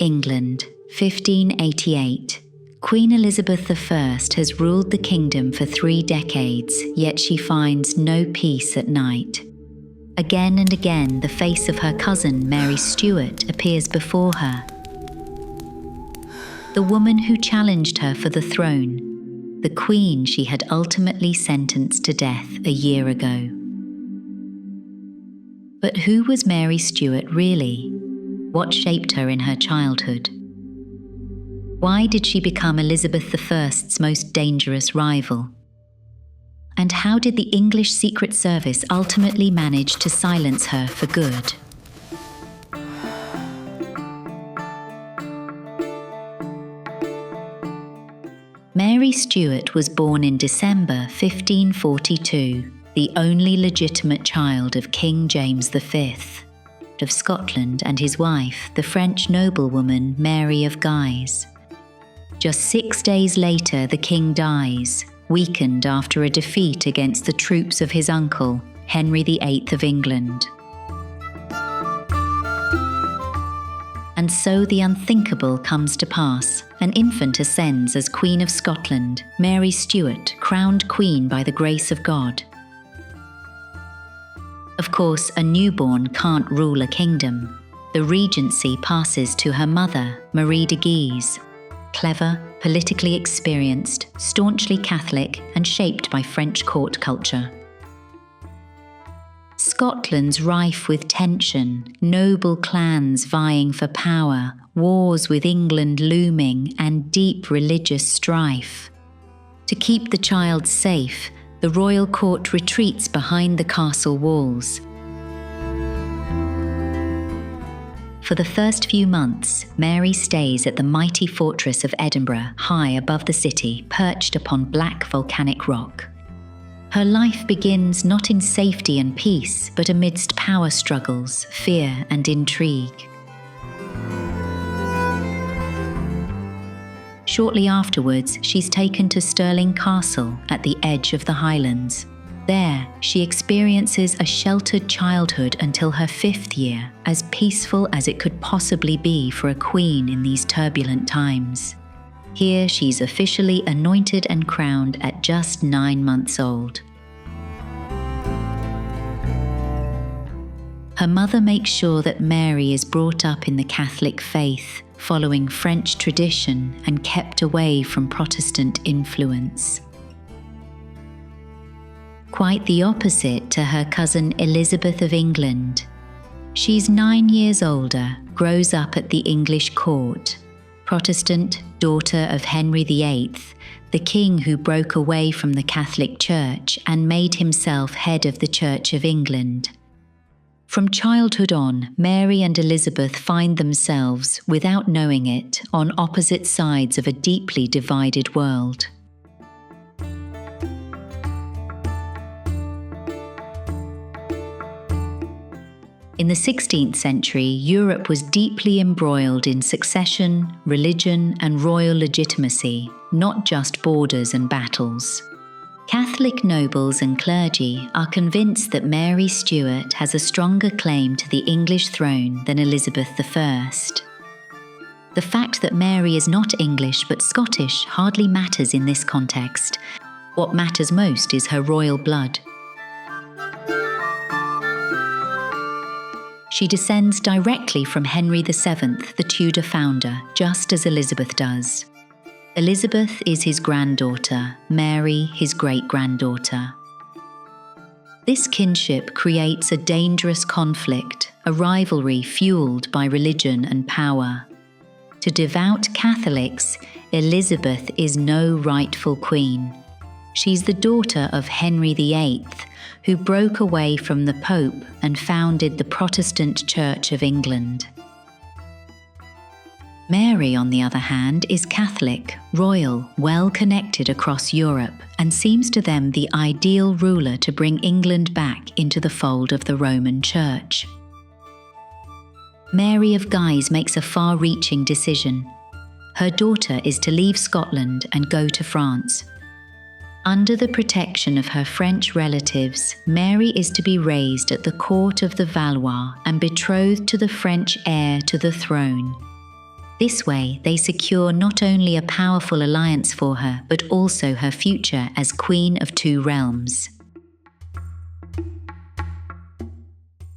England, 1588. Queen Elizabeth I has ruled the kingdom for 3 decades, yet she finds no peace at night. Again and again, the face of her cousin, Mary Stuart, appears before her. The woman who challenged her for the throne, the queen she had ultimately sentenced to death a year ago. But who was Mary Stuart really? What shaped her in her childhood? Why did she become Elizabeth I's most dangerous rival? And how did the English Secret Service ultimately manage to silence her for good? Mary Stuart was born in December 1542, the only legitimate child of King James V of Scotland and his wife, the French noblewoman Mary of Guise. Just 6 days later, the king dies, weakened after a defeat against the troops of his uncle, Henry VIII of England. And so the unthinkable comes to pass. An infant ascends as Queen of Scotland, Mary Stuart, crowned queen by the grace of God. Of course, a newborn can't rule a kingdom. The regency passes to her mother, Marie de Guise. Clever, politically experienced, staunchly Catholic, and shaped by French court culture. Scotland's rife with tension, noble clans vying for power, wars with England looming, and deep religious strife. To keep the child safe, the royal court retreats behind the castle walls. For the first few months, Mary stays at the mighty fortress of Edinburgh, high above the city, perched upon black volcanic rock. Her life begins not in safety and peace, but amidst power struggles, fear and intrigue. Shortly afterwards, she's taken to Stirling Castle at the edge of the Highlands. There, she experiences a sheltered childhood until her 5th year, as peaceful as it could possibly be for a queen in these turbulent times. Here, she's officially anointed and crowned at just 9 months old. Her mother makes sure that Mary is brought up in the Catholic faith, following French tradition and kept away from Protestant influence. Quite the opposite to her cousin Elizabeth of England. She's 9 years older, grows up at the English court, Protestant, daughter of Henry VIII, the king who broke away from the Catholic Church and made himself head of the Church of England. From childhood on, Mary and Elizabeth find themselves, without knowing it, on opposite sides of a deeply divided world. In the 16th century, Europe was deeply embroiled in succession, religion, and royal legitimacy, not just borders and battles. Catholic nobles and clergy are convinced that Mary Stuart has a stronger claim to the English throne than Elizabeth I. The fact that Mary is not English but Scottish hardly matters in this context. What matters most is her royal blood. She descends directly from Henry VII, the Tudor founder, just as Elizabeth does. Elizabeth is his granddaughter, Mary his great-granddaughter. This kinship creates a dangerous conflict, a rivalry fueled by religion and power. To devout Catholics, Elizabeth is no rightful queen. She's the daughter of Henry VIII, who broke away from the Pope and founded the Protestant Church of England. Mary, on the other hand, is Catholic, royal, well-connected across Europe, and seems to them the ideal ruler to bring England back into the fold of the Roman Church. Mary of Guise makes a far-reaching decision. Her daughter is to leave Scotland and go to France. Under the protection of her French relatives, Mary is to be raised at the court of the Valois and betrothed to the French heir to the throne. This way, they secure not only a powerful alliance for her, but also her future as Queen of two realms.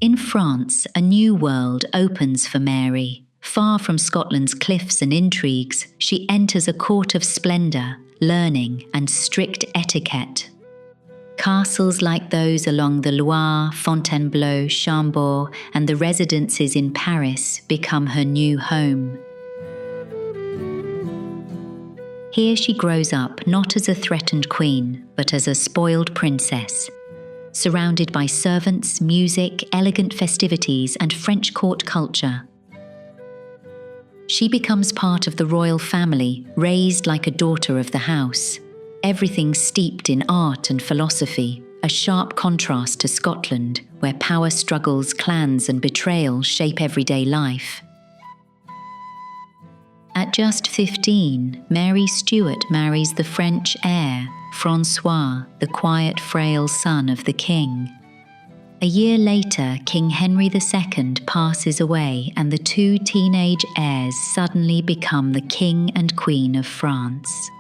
In France, a new world opens for Mary. Far from Scotland's cliffs and intrigues, she enters a court of splendour, learning, and strict etiquette. Castles like those along the Loire, Fontainebleau, Chambord, and the residences in Paris become her new home. Here she grows up not as a threatened queen, but as a spoiled princess, surrounded by servants, music, elegant festivities, and French court culture. She becomes part of the royal family, raised like a daughter of the house. Everything steeped in art and philosophy, a sharp contrast to Scotland, where power struggles, clans, and betrayal shape everyday life. At just 15, Mary Stuart marries the French heir, François, the quiet, frail son of the king. A year later, King Henry II passes away, and the two teenage heirs suddenly become the King and Queen of France.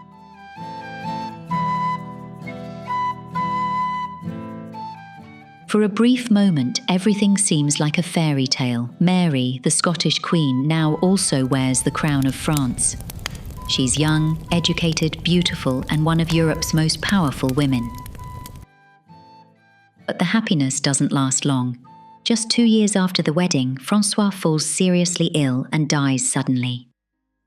For a brief moment, everything seems like a fairy tale. Mary, the Scottish Queen, now also wears the crown of France. She's young, educated, beautiful, and one of Europe's most powerful women. But the happiness doesn't last long. Just 2 years after the wedding, François falls seriously ill and dies suddenly.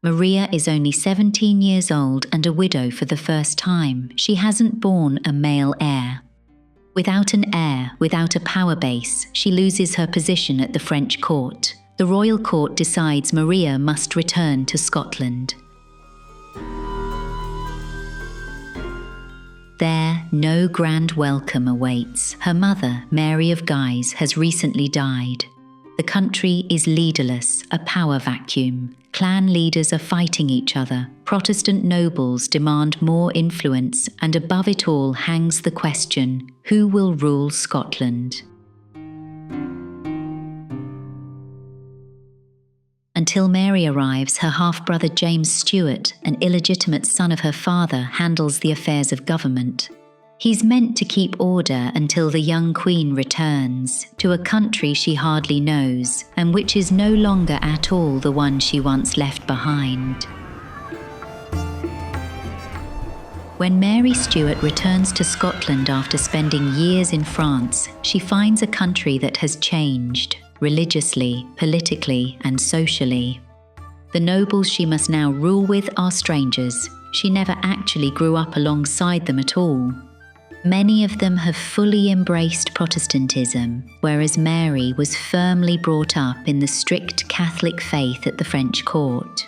Maria is only 17 years old and a widow for the first time. She hasn't borne a male heir. Without an heir, without a power base, she loses her position at the French court. The royal court decides Maria must return to Scotland. There, no grand welcome awaits. Her mother, Mary of Guise, has recently died. The country is leaderless, a power vacuum. Clan leaders are fighting each other. Protestant nobles demand more influence, and above it all hangs the question, who will rule Scotland? Until Mary arrives, her half-brother James Stuart, an illegitimate son of her father, handles the affairs of government. He's meant to keep order until the young queen returns to a country she hardly knows, and which is no longer at all the one she once left behind. When Mary Stuart returns to Scotland after spending years in France, she finds a country that has changed, religiously, politically, and socially. The nobles she must now rule with are strangers. She never actually grew up alongside them at all. Many of them have fully embraced Protestantism, whereas Mary was firmly brought up in the strict Catholic faith at the French court.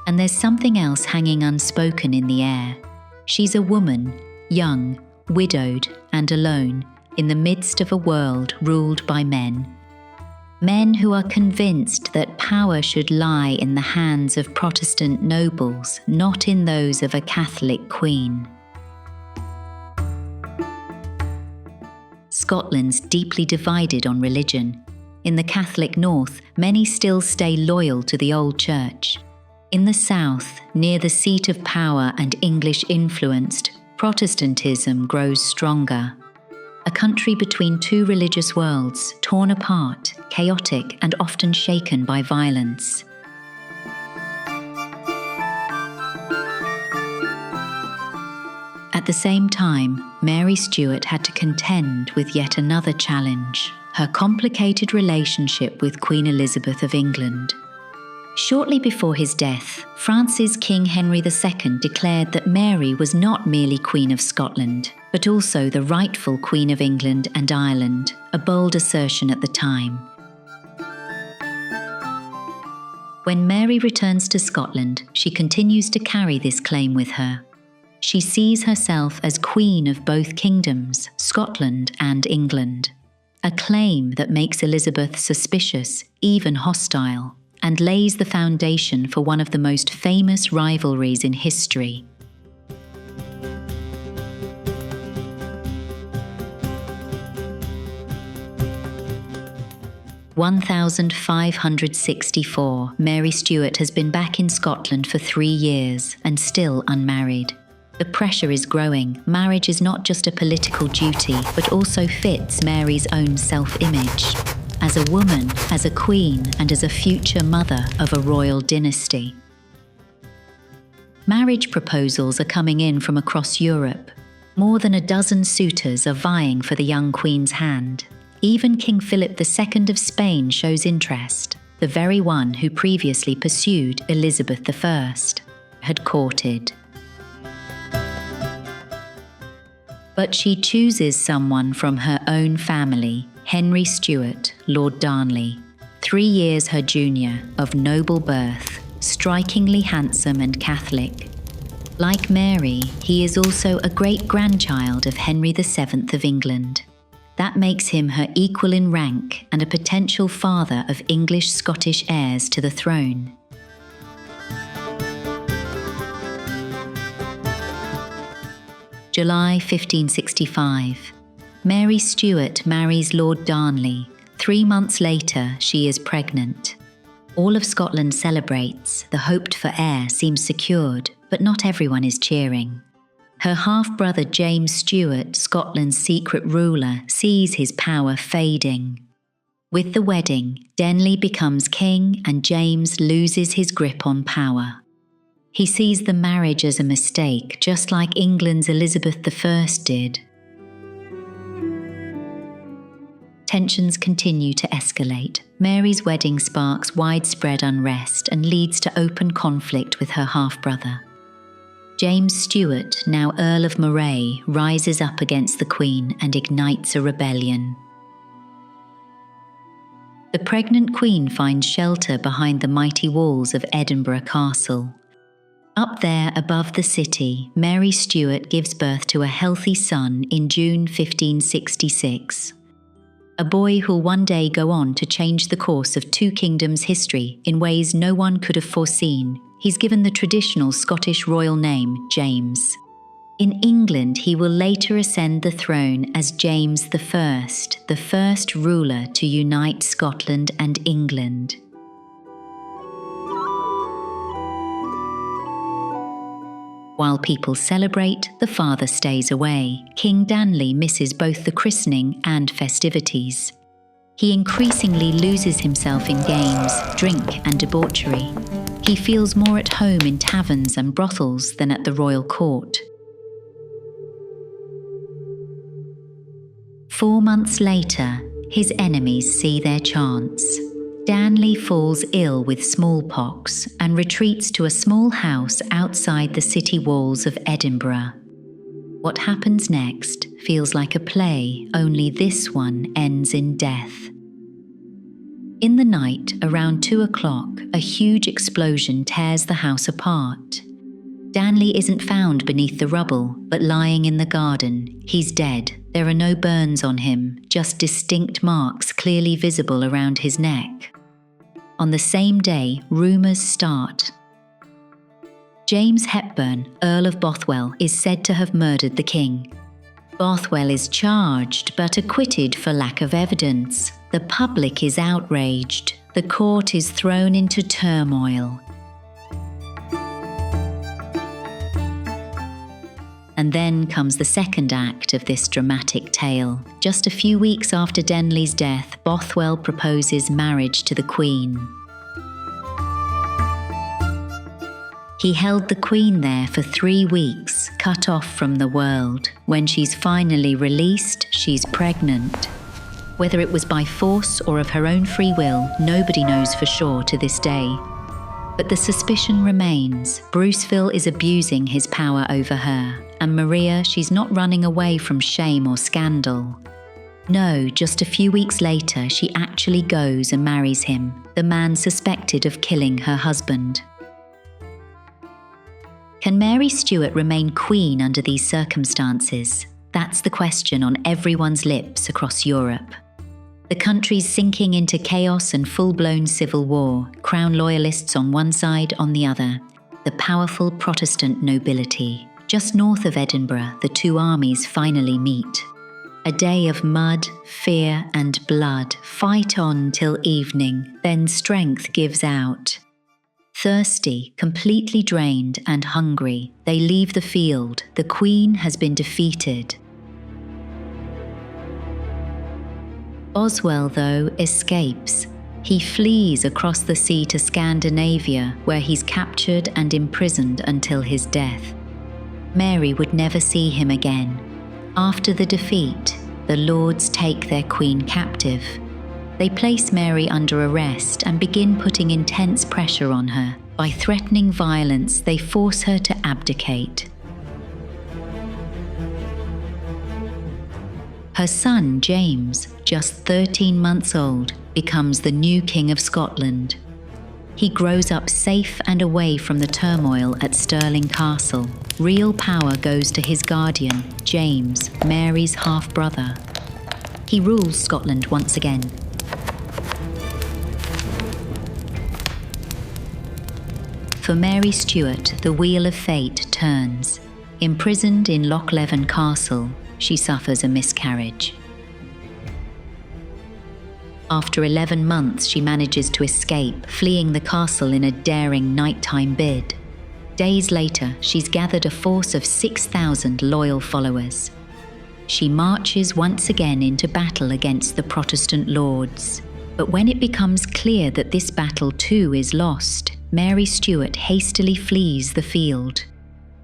And there's something else hanging unspoken in the air. She's a woman, young, widowed, and alone, in the midst of a world ruled by men. Men who are convinced that power should lie in the hands of Protestant nobles, not in those of a Catholic queen. Scotland's deeply divided on religion. In the Catholic north, many still stay loyal to the old church. In the south, near the seat of power and English-influenced, Protestantism grows stronger. A country between two religious worlds, torn apart, chaotic, and often shaken by violence. At the same time, Mary Stuart had to contend with yet another challenge, her complicated relationship with Queen Elizabeth of England. Shortly before his death, France's King Henry II declared that Mary was not merely Queen of Scotland, but also the rightful Queen of England and Ireland, a bold assertion at the time. When Mary returns to Scotland, she continues to carry this claim with her. She sees herself as Queen of both kingdoms, Scotland and England, a claim that makes Elizabeth suspicious, even hostile, and lays the foundation for one of the most famous rivalries in history. 1564, Mary Stuart has been back in Scotland for 3 years and still unmarried. The pressure is growing. Marriage is not just a political duty, but also fits Mary's own self-image. As a woman, as a queen, and as a future mother of a royal dynasty. Marriage proposals are coming in from across Europe. More than a dozen suitors are vying for the young queen's hand. Even King Philip II of Spain shows interest, the very one who previously pursued Elizabeth I, had courted. But she chooses someone from her own family, Henry Stuart, Lord Darnley, 3 years her junior, of noble birth, strikingly handsome and Catholic. Like Mary, he is also a great-grandchild of Henry VII of England. That makes him her equal in rank and a potential father of English-Scottish heirs to the throne. July 1565. Mary Stuart marries Lord Darnley. 3 months later, she is pregnant. All of Scotland celebrates. The hoped-for heir seems secured, but not everyone is cheering. Her half-brother James Stuart, Scotland's secret ruler, sees his power fading. With the wedding, Darnley becomes king and James loses his grip on power. He sees the marriage as a mistake, just like England's Elizabeth I did. Tensions continue to escalate. Mary's wedding sparks widespread unrest and leads to open conflict with her half-brother. James Stuart, now Earl of Moray, rises up against the Queen and ignites a rebellion. The pregnant Queen finds shelter behind the mighty walls of Edinburgh Castle. Up there above the city, Mary Stuart gives birth to a healthy son in June 1566. A boy who'll one day go on to change the course of 2 kingdoms' history in ways no one could have foreseen. He's given the traditional Scottish royal name, James. In England, he will later ascend the throne as James I, the first ruler to unite Scotland and England. While people celebrate, the father stays away. King Darnley misses both the christening and festivities. He increasingly loses himself in games, drink and debauchery. He feels more at home in taverns and brothels than at the royal court. 4 months later, his enemies see their chance. Darnley falls ill with smallpox and retreats to a small house outside the city walls of Edinburgh. What happens next feels like a play, only this one ends in death. In the night, around 2 o'clock, a huge explosion tears the house apart. Darnley isn't found beneath the rubble, but lying in the garden. He's dead. There are no burns on him, just distinct marks clearly visible around his neck. On the same day, rumours start. James Hepburn, Earl of Bothwell, is said to have murdered the king. Bothwell is charged but acquitted for lack of evidence. The public is outraged. The court is thrown into turmoil. And then comes the second act of this dramatic tale. Just a few weeks after Darnley's death, Bothwell proposes marriage to the Queen. He held the Queen there for 3 weeks, cut off from the world. When she's finally released, she's pregnant. Whether it was by force or of her own free will, nobody knows for sure to this day. But the suspicion remains. Bruceville is abusing his power over her. And Maria, she's not running away from shame or scandal. No, just a few weeks later, she actually goes and marries him, the man suspected of killing her husband. Can Mary Stuart remain queen under these circumstances? That's the question on everyone's lips across Europe. The country's sinking into chaos and full-blown civil war, crown loyalists on one side, on the other, the powerful Protestant nobility. Just north of Edinburgh, the 2 armies finally meet. A day of mud, fear, and blood. Fight on till evening, then strength gives out. Thirsty, completely drained, and hungry, they leave the field. The Queen has been defeated. Bothwell, though, escapes. He flees across the sea to Scandinavia, where he's captured and imprisoned until his death. Mary would never see him again. After the defeat, the lords take their queen captive. They place Mary under arrest and begin putting intense pressure on her. By threatening violence, they force her to abdicate. Her son, James, just 13 months old, becomes the new King of Scotland. He grows up safe and away from the turmoil at Stirling Castle. Real power goes to his guardian, James, Mary's half-brother. He rules Scotland once again. For Mary Stuart, the wheel of fate turns. Imprisoned in Lochleven Castle, she suffers a miscarriage. After 11 months, she manages to escape, fleeing the castle in a daring nighttime bid. Days later, she's gathered a force of 6,000 loyal followers. She marches once again into battle against the Protestant lords. But when it becomes clear that this battle too is lost, Mary Stuart hastily flees the field.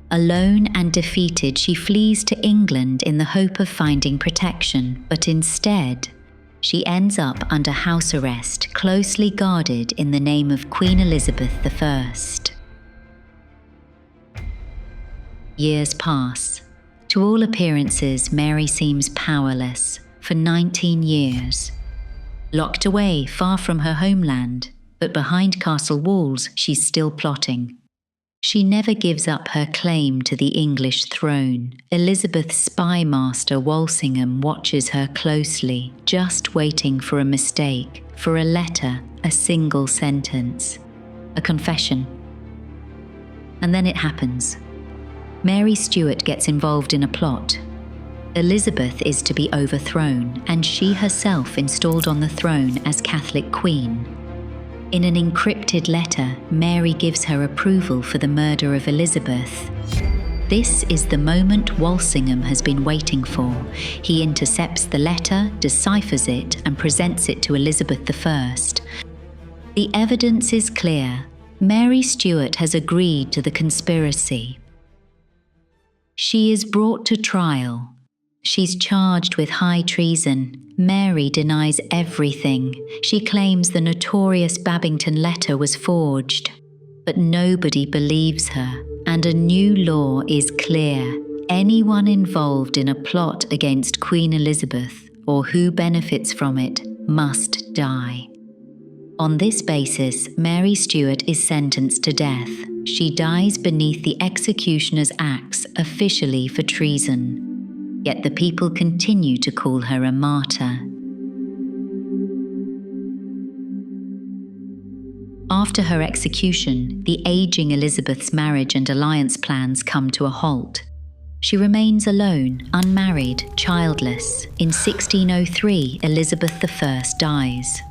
Alone and defeated, she flees to England in the hope of finding protection, but instead, she ends up under house arrest, closely guarded in the name of Queen Elizabeth I. Years pass. To all appearances, Mary seems powerless for 19 years. Locked away far from her homeland, but behind castle walls, she's still plotting. She never gives up her claim to the English throne. Elizabeth's spy master Walsingham watches her closely, just waiting for a mistake, for a letter, a single sentence, a confession. And then it happens. Mary Stuart gets involved in a plot. Elizabeth is to be overthrown, and she herself installed on the throne as Catholic Queen. In an encrypted letter, Mary gives her approval for the murder of Elizabeth. This is the moment Walsingham has been waiting for. He intercepts the letter, deciphers it, and presents it to Elizabeth I. The evidence is clear. Mary Stuart has agreed to the conspiracy. She is brought to trial. She's charged with high treason. Mary denies everything. She claims the notorious Babington letter was forged. But nobody believes her, and a new law is clear. Anyone involved in a plot against Queen Elizabeth, or who benefits from it, must die. On this basis, Mary Stuart is sentenced to death. She dies beneath the executioner's axe, officially for treason. Yet the people continue to call her a martyr. After her execution, the aging Elizabeth's marriage and alliance plans come to a halt. She remains alone, unmarried, childless. In 1603, Elizabeth I dies.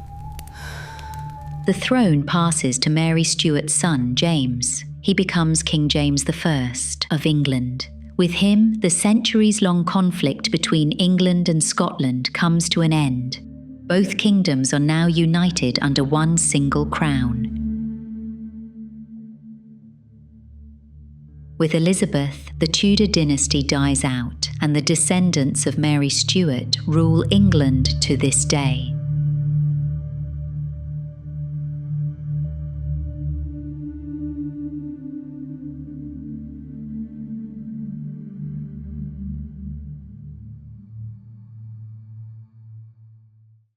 The throne passes to Mary Stuart's son, James. He becomes King James I of England. With him, the centuries-long conflict between England and Scotland comes to an end. Both kingdoms are now united under one single crown. With Elizabeth, the Tudor dynasty dies out, and the descendants of Mary Stuart rule England to this day.